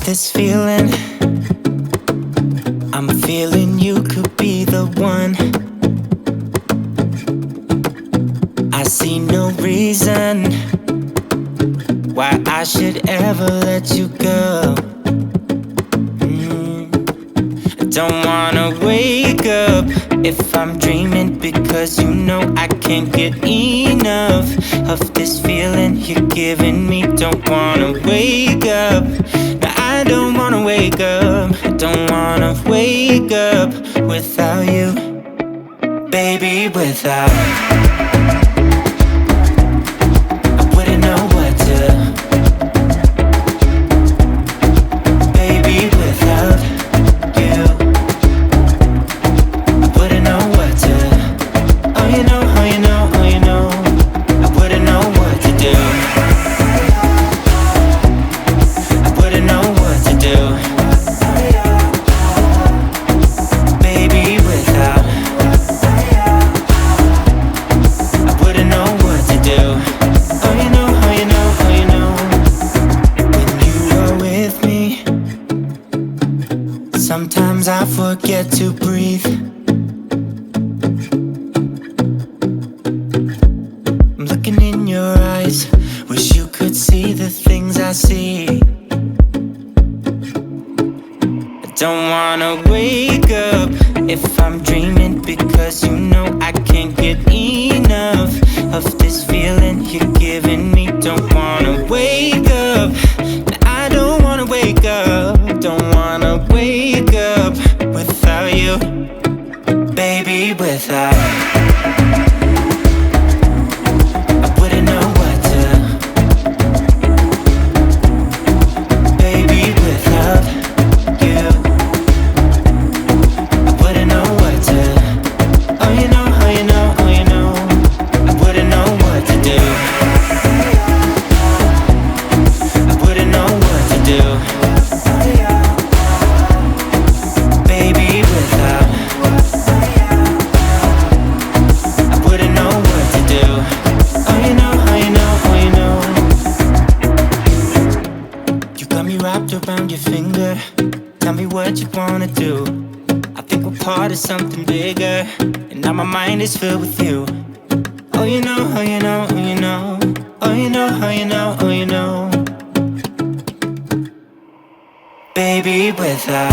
This feeling, I'm feeling you could be the one. I see no reason why I should ever let you go. I don't wanna wake up if I'm dreaming, because you know I can't get enough of this feeling you're giving me. Don't wanna wake up. I don't wanna wake up, I don't wanna wake up without you, baby, without. I wouldn't know what to, baby, without you. I wouldn't know what to, oh you know, oh you know, oh you know, I wouldn't know what to do. Sometimes I forget to breathe. I'm looking in your eyes, wish you could see the things I see. I don't wanna wake up if I'm dreaming, because you know I can't get enough of this feeling you're giving me. Don't wanna wake up, I don't wanna wake up, don't wanna wake up without you, baby, without. I wouldn't know what to, baby, without you. I wouldn't know what to, oh you know, oh you know, oh you know, I wouldn't know what to do. I wouldn't know what to do. Wrapped around your finger, tell me what you wanna do. I think we're part of something bigger, and now my mind is filled with you. Oh you know, oh you know, oh you know, oh you know, oh you know, oh you know, baby, without.